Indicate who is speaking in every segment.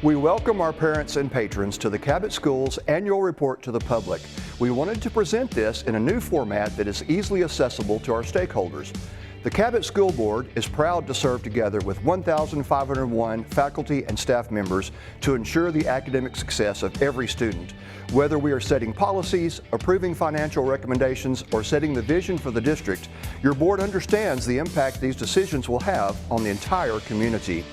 Speaker 1: We welcome our parents and patrons to the Cabot School's annual report to the public. We wanted to present this in a new format that is easily accessible to our stakeholders. The Cabot School Board is proud to serve together with 1,501 faculty and staff members to ensure the academic success of every student. Whether we are setting policies, approving financial recommendations, or setting the vision for the district, your board understands the impact these decisions will have on the entire community.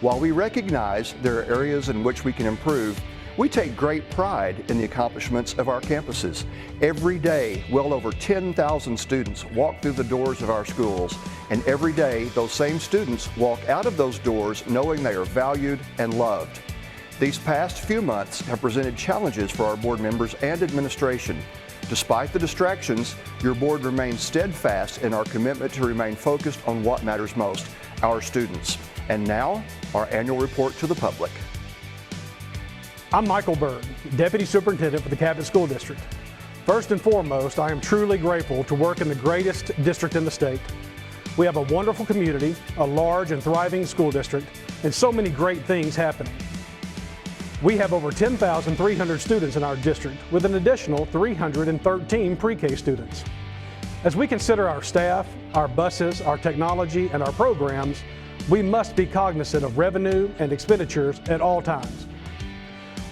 Speaker 1: While we recognize there are areas in which we can improve, we take great pride in the accomplishments of our campuses. Every day, well over 10,000 students walk through the doors of our schools, and every day, those same students walk out of those doors knowing they are valued and loved. These past few months have presented challenges for our board members and administration. Despite the distractions, your board remains steadfast in our commitment to remain focused on what matters most, our students. And now, our annual report to the public.
Speaker 2: I'm Michael Berg, Deputy Superintendent for the Cabot School District. First and foremost, I am truly grateful to work in the greatest district in the state. We have a wonderful community, a large and thriving school district, and so many great things happening. We have over 10,300 students in our district with an additional 313 pre-K students. As we consider our staff, our buses, our technology, and our programs, we must be cognizant of revenue and expenditures at all times.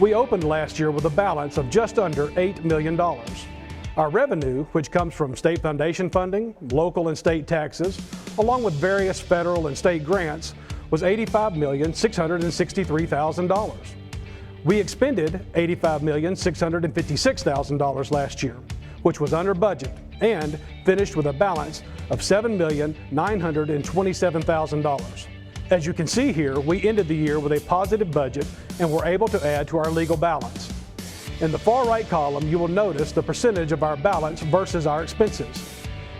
Speaker 2: We opened last year with a balance of just under $8 million. Our revenue, which comes from state foundation funding, local and state taxes, along with various federal and state grants, was $85,663,000. We expended $85,656,000 last year, which was under budget, and finished with a balance of $7,927,000. As you can see here, we ended the year with a positive budget and were able to add to our legal balance. In the far right column, you will notice the percentage of our balance versus our expenses.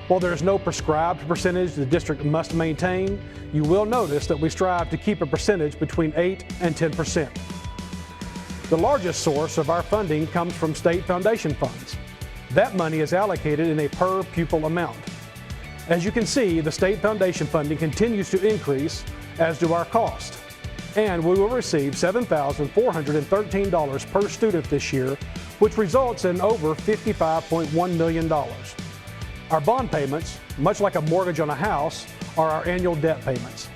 Speaker 2: While there is no prescribed percentage the district must maintain, you will notice that we strive to keep a percentage between 8 and 10%. The largest source of our funding comes from state foundation funds. That money is allocated in a per pupil amount. As you can see, the state foundation funding continues to increase, as do our costs. And we will receive $7,413 per student this year, which results in over $55.1 million. Our bond payments, much like a mortgage on a house, are our annual debt payments.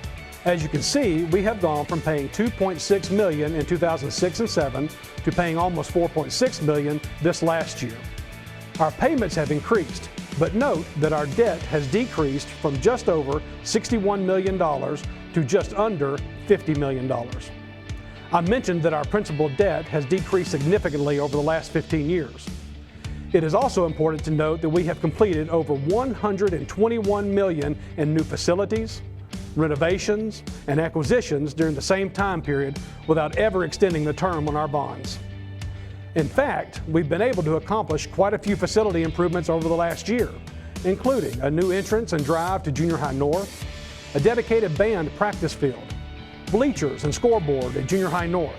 Speaker 2: As you can see, we have gone from paying $2.6 million in 2006 and 7 to paying almost $4.6 million this last year. Our payments have increased, but note that our debt has decreased from just over $61 million to just under $50 million. I mentioned that our principal debt has decreased significantly over the last 15 years. It is also important to note that we have completed over $121 million in new facilities, renovations, and acquisitions during the same time period without ever extending the term on our bonds. In fact, we've been able to accomplish quite a few facility improvements over the last year, including a new entrance and drive to Junior High North, a dedicated band practice field, bleachers and scoreboard at Junior High North,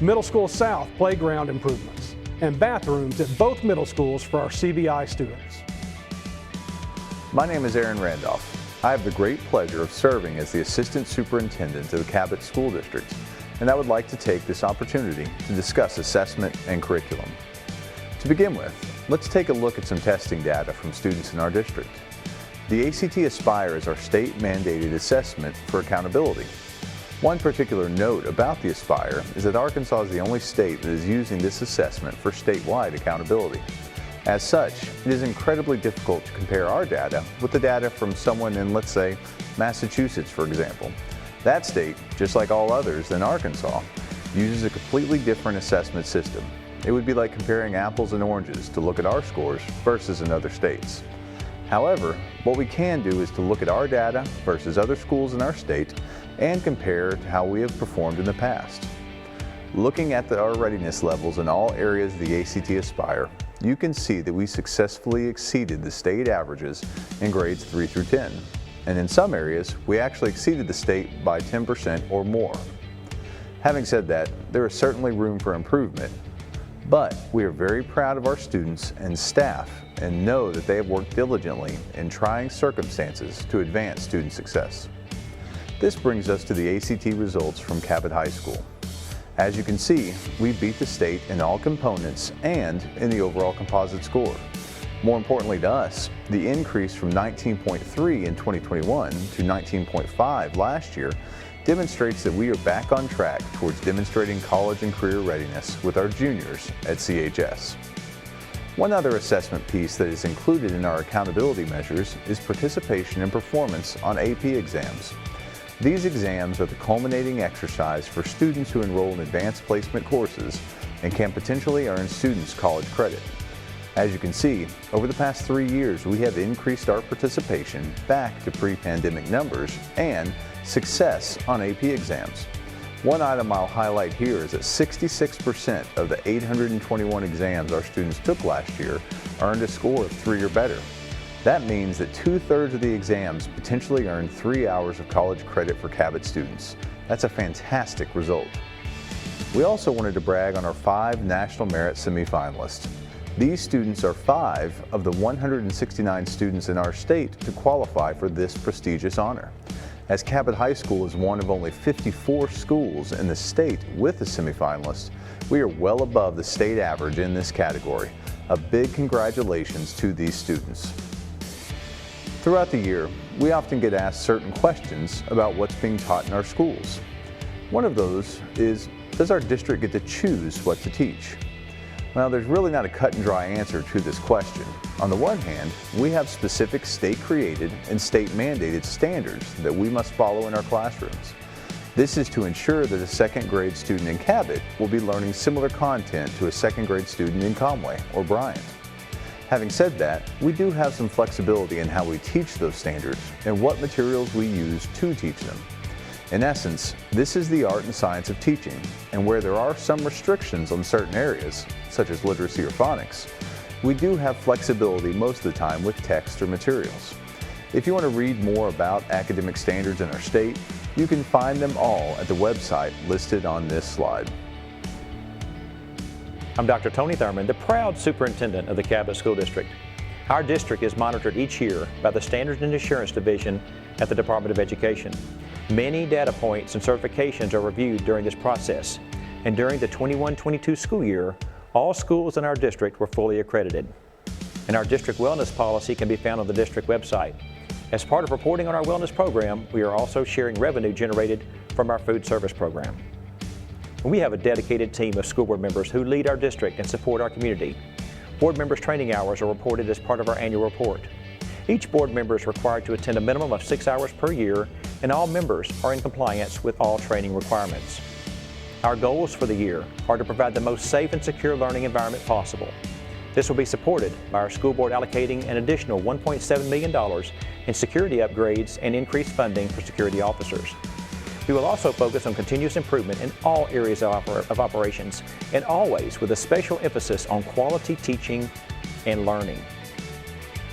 Speaker 2: Middle School South playground improvements, and bathrooms at both middle schools for our CVI students.
Speaker 3: My name is Aaron Randolph. I have the great pleasure of serving as the Assistant Superintendent of the Cabot School District, and I would like to take this opportunity to discuss assessment and curriculum. To begin with, let's take a look at some testing data from students in our district. The ACT Aspire is our state-mandated assessment for accountability. One particular note about the Aspire is that Arkansas is the only state that is using this assessment for statewide accountability. As such, it is incredibly difficult to compare our data with the data from someone in, let's say, Massachusetts, for example. That state, just like all others than Arkansas, uses a completely different assessment system. It would be like comparing apples and oranges to look at our scores versus in other states. However, what we can do is to look at our data versus other schools in our state and compare to how we have performed in the past. Looking at our readiness levels in all areas of the ACT Aspire, you can see that we successfully exceeded the state averages in grades 3 through 10. And in some areas, we actually exceeded the state by 10% or more. Having said that, there is certainly room for improvement, but we are very proud of our students and staff and know that they have worked diligently in trying circumstances to advance student success. This brings us to the ACT results from Cabot High School. As you can see, we beat the state in all components and in the overall composite score. More importantly to us, the increase from 19.3 in 2021 to 19.5 last year demonstrates that we are back on track towards demonstrating college and career readiness with our juniors at CHS. One other assessment piece that is included in our accountability measures is participation and performance on AP exams. These exams are the culminating exercise for students who enroll in advanced placement courses and can potentially earn students college credit. As you can see, over the past 3 years, we have increased our participation back to pre-pandemic numbers and success on AP exams. One item I'll highlight here is that 66% of the 821 exams our students took last year earned a score of 3 or better. That means that 2/3 of the exams potentially earned 3 hours of college credit for Cabot students. That's a fantastic result. We also wanted to brag on our 5 National Merit semifinalists. These students are 5 of the 169 students in our state to qualify for this prestigious honor. As Cabot High School is one of only 54 schools in the state with a semifinalist, we are well above the state average in this category. A big congratulations to these students. Throughout the year, we often get asked certain questions about what's being taught in our schools. One of those is, does our district get to choose what to teach? Well, there's really not a cut and dry answer to this question. On the one hand, we have specific state-created and state-mandated standards that we must follow in our classrooms. This is to ensure that a second grade student in Cabot will be learning similar content to a second grade student in Conway or Bryant. Having said that, we do have some flexibility in how we teach those standards and what materials we use to teach them. In essence, this is the art and science of teaching, and where there are some restrictions on certain areas, such as literacy or phonics, we do have flexibility most of the time with text or materials. If you want to read more about academic standards in our state, you can find them all at the website listed on this slide.
Speaker 4: I'm Dr. Tony Thurman, the proud superintendent of the Cabot School District. Our district is monitored each year by the Standards and Assurance Division at the Department of Education. Many data points and certifications are reviewed during this process, and during the 21-22 school year, all schools in our district were fully accredited. And our district wellness policy can be found on the district website. As part of reporting on our wellness program, we are also sharing revenue generated from our food service program. We have a dedicated team of school board members who lead our district and support our community. Board members' training hours are reported as part of our annual report. Each board member is required to attend a minimum of 6 hours per year, and all members are in compliance with all training requirements. Our goals for the year are to provide the most safe and secure learning environment possible. This will be supported by our school board allocating an additional $1.7 million in security upgrades and increased funding for security officers. We will also focus on continuous improvement in all areas of operations, and always with a special emphasis on quality teaching and learning.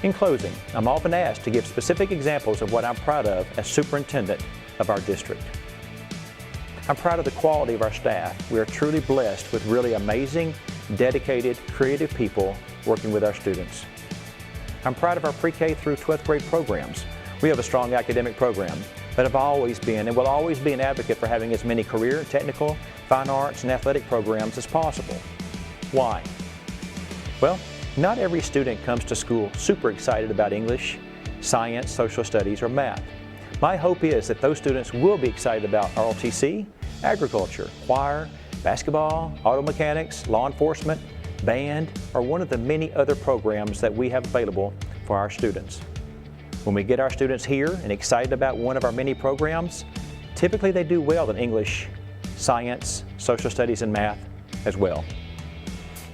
Speaker 4: In closing, I'm often asked to give specific examples of what I'm proud of as superintendent of our district. I'm proud of the quality of our staff. We are truly blessed with really amazing, dedicated, creative people working with our students. I'm proud of our pre-K through 12th grade programs. We have a strong academic program, but have always been and will always be an advocate for having as many career, technical, fine arts, and athletic programs as possible. Why? Well, not every student comes to school super excited about English, science, social studies, or math. My hope is that those students will be excited about ROTC, agriculture, choir, basketball, auto mechanics, law enforcement, band, or one of the many other programs that we have available for our students. When we get our students here and excited about one of our many programs, typically they do well in English, science, social studies, and math as well.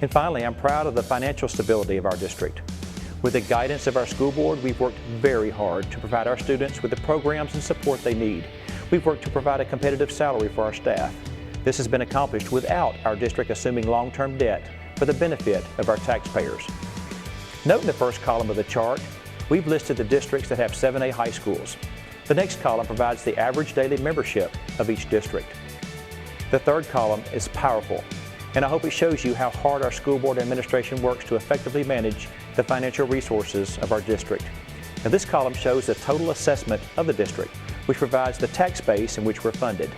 Speaker 4: And finally, I'm proud of the financial stability of our district. With the guidance of our school board, we've worked very hard to provide our students with the programs and support they need. We've worked to provide a competitive salary for our staff. This has been accomplished without our district assuming long-term debt for the benefit of our taxpayers. Note in the first column of the chart, we've listed the districts that have 7A high schools. The next column provides the average daily membership of each district. The third column is powerful, and I hope it shows you how hard our school board administration works to effectively manage the financial resources of our district. Now, this column shows the total assessment of the district, which provides the tax base in which we're funded.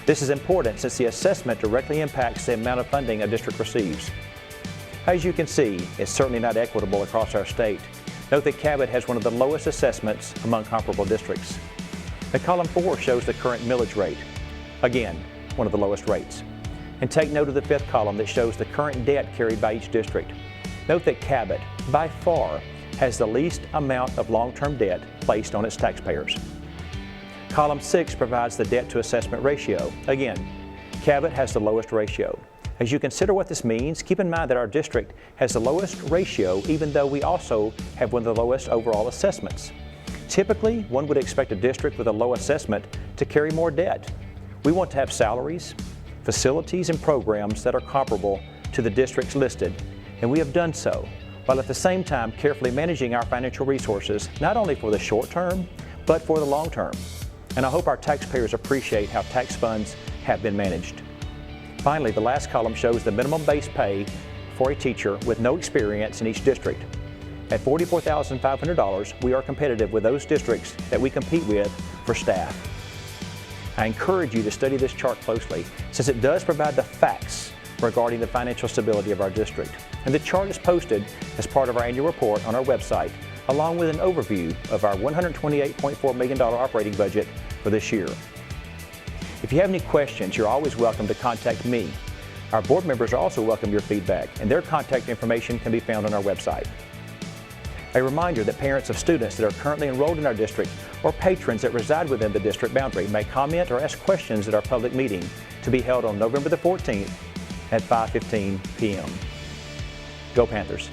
Speaker 4: This is important since the assessment directly impacts the amount of funding a district receives. As you can see, it's certainly not equitable across our state. Note that Cabot has one of the lowest assessments among comparable districts. The column 4 shows the current millage rate. Again, one of the lowest rates. And take note of the 5th column that shows the current debt carried by each district. Note that Cabot, by far, has the least amount of long-term debt placed on its taxpayers. Column 6 provides the debt to assessment ratio. Again, Cabot has the lowest ratio. As you consider what this means, keep in mind that our district has the lowest ratio even though we also have one of the lowest overall assessments. Typically, one would expect a district with a low assessment to carry more debt. We want to have salaries, facilities, and programs that are comparable to the districts listed, and we have done so, while at the same time carefully managing our financial resources, not only for the short term, but for the long term. And I hope our taxpayers appreciate how tax funds have been managed. Finally, the last column shows the minimum base pay for a teacher with no experience in each district. At $44,500, we are competitive with those districts that we compete with for staff. I encourage you to study this chart closely since it does provide the facts regarding the financial stability of our district. And the chart is posted as part of our annual report on our website, along with an overview of our $128.4 million operating budget for this year. If you have any questions, you're always welcome to contact me. Our board members are also welcome your feedback, and their contact information can be found on our website. A reminder that parents of students that are currently enrolled in our district or patrons that reside within the district boundary may comment or ask questions at our public meeting to be held on November the 14th at 5:15 p.m. Go Panthers!